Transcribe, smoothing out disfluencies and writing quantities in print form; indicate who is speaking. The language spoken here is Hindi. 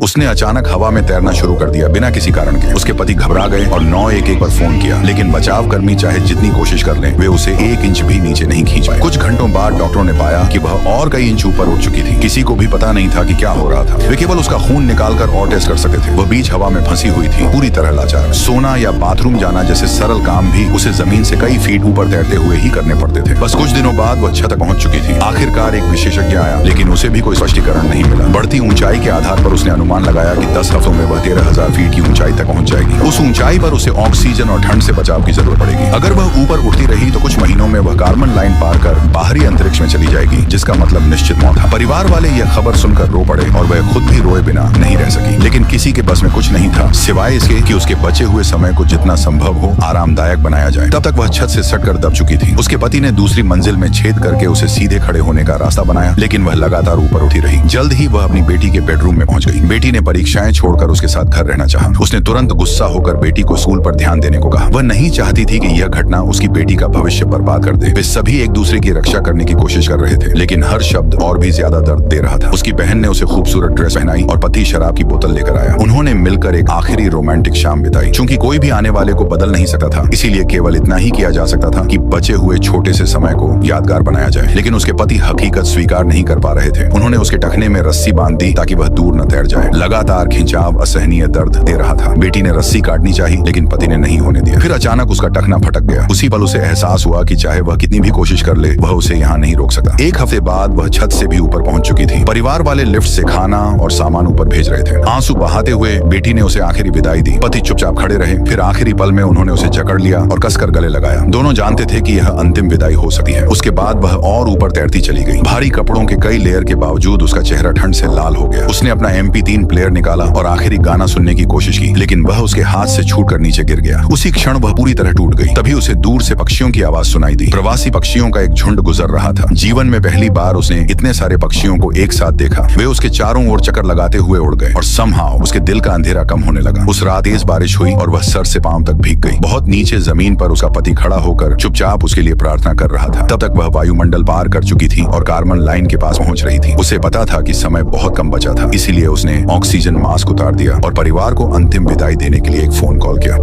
Speaker 1: उसने अचानक हवा में तैरना शुरू कर दिया बिना किसी कारण के। उसके पति घबरा गए और 911 पर फोन किया, लेकिन बचाव कर्मी चाहे जितनी कोशिश कर लें, वे उसे 1 इंच भी नीचे नहीं खींच पाए। कुछ घंटों बाद डॉक्टरों ने पाया कि वह और कई इंच ऊपर उठ चुकी थी। किसी को भी पता नहीं था कि क्या हो रहा था। वे केवल उसका खून निकालकर और टेस्ट कर सकते थे। वह बीच हवा में फंसी हुई थी, पूरी तरह लाचार। सोना या बाथरूम जाना जैसे सरल काम भी उसे जमीन से कई फीट ऊपर तैरते हुए ही करने पड़ते थे। बस कुछ दिनों बाद वह छत तक पहुंच चुकी थी। आखिरकार एक विशेषज्ञ आया, लेकिन उसे भी कोई स्पष्टीकरण नहीं मिला। बढ़ती ऊंचाई के आधार पर उसने अनुमान लगाया कि 10 हफ्तों में वह 13,000 फीट की ऊंचाई तक पहुंच जाएगी। उस ऊंचाई पर उसे ऑक्सीजन और ठंड से बचाव की जरूरत पड़ेगी। अगर वह ऊपर उठती रही तो कुछ महीनों में वह कार्बन लाइन पार कर बाहरी अंतरिक्ष में चली जाएगी, जिसका मतलब निश्चित मौत है। परिवार वाले यह खबर सुनकर रो पड़े और वह खुद भी रोए बिना नहीं रह सकी। लेकिन किसी के बस में कुछ नहीं था सिवाय इसके कि उसके बचे हुए समय को जितना संभव हो आरामदायक बनाया जाए। तब तक वह छत से सटकर दब चुकी थी। उसके पति ने दूसरी मंजिल में छेद करके उसे सीधे खड़े होने का रास्ता बनाया, लेकिन वह लगातार ऊपर उठी रही। जल्द ही वह अपनी बेटी के बेडरूम में पहुंच गई। बेटी ने परीक्षाएं छोड़कर उसके साथ घर रहना चाहा। उसने तुरंत गुस्सा होकर बेटी को स्कूल पर ध्यान देने को कहा। वह नहीं चाहती थी कि यह घटना उसकी बेटी का भविष्य बर्बाद कर दे। वे सभी एक दूसरे की रक्षा करने की कोशिश कर रहे थे, लेकिन हर शब्द और भी ज्यादा दर्द दे रहा था। उसकी बहन ने उसे खूबसूरत ड्रेस पहनाई और पति शराब की बोतल लेकर आया। उन्होंने मिलकर एक आखिरी रोमांटिक शाम बिताई। चूंकि कोई भी आने वाले को बदल नहीं सकता था, इसीलिए केवल इतना ही किया जा सकता था कि बचे हुए छोटे से समय को यादगार बनाया जाए। लेकिन उसके पति हकीकत स्वीकार नहीं कर पा रहे थे। उन्होंने उसके टखने में रस्सी बांध दी ताकि वह दूर न तैर जाए। लगातार खिंचाव असहनीय दर्द दे रहा था। बेटी ने रस्सी काटनी चाहिए, लेकिन पति ने नहीं होने दिया। फिर अचानक उसका टखना फटक गया। उसी पल उसे एहसास हुआ कि चाहे वह कितनी भी कोशिश कर ले, वह उसे यहाँ नहीं रोक सकता। 1 हफ्ते बाद वह छत से भी ऊपर पहुंच चुकी थी। परिवार वाले लिफ्ट से खाना और सामान ऊपर भेज रहे थे। आंसू बहाते हुए बेटी ने उसे आखिरी विदाई दी। पति चुपचाप खड़े रहे। फिर आखिरी पल में उन्होंने उसे जकड़ लिया और कसकर गले लगाया। दोनों जानते थे कि यह अंतिम विदाई हो सकती है। उसके बाद वह और ऊपर तैरती चली गई। भारी कपड़ों के कई लेयर के बावजूद उसका चेहरा ठंड से लाल हो गया। उसने अपना MP3 प्लेयर निकाला और आखिरी गाना सुनने की कोशिश की, लेकिन वह उसके हाथ से छूटकर नीचे गिर गया। उसी क्षण वह पूरी तरह टूट गई। तभी उसे दूर से पक्षियों की आवाज सुनाई दी। प्रवासी पक्षियों का एक झुंड गुजर रहा था। जीवन में पहली बार उसने इतने सारे पक्षियों को एक साथ देखा। वे उसके चारों ओर चक्कर लगाते हुए उड़ गए और समहाउ उसके दिल का अंधेरा कम होने लगा। उस रात तेज बारिश हुई और वह सर से पांव तक भीग गई। बहुत नीचे जमीन पर उसका पति खड़ा होकर चुपचाप उसके लिए प्रार्थना कर रहा था। तब तक वह वायुमंडल पार कर चुकी थी और कार्बन लाइन के पास पहुंच रही थी। उसे पता था कि समय बहुत कम बचा था, इसीलिए उसने ऑक्सीजन मास्क उतार दिया और परिवार को अंतिम विदाई देने के लिए एक फोन कॉल किया।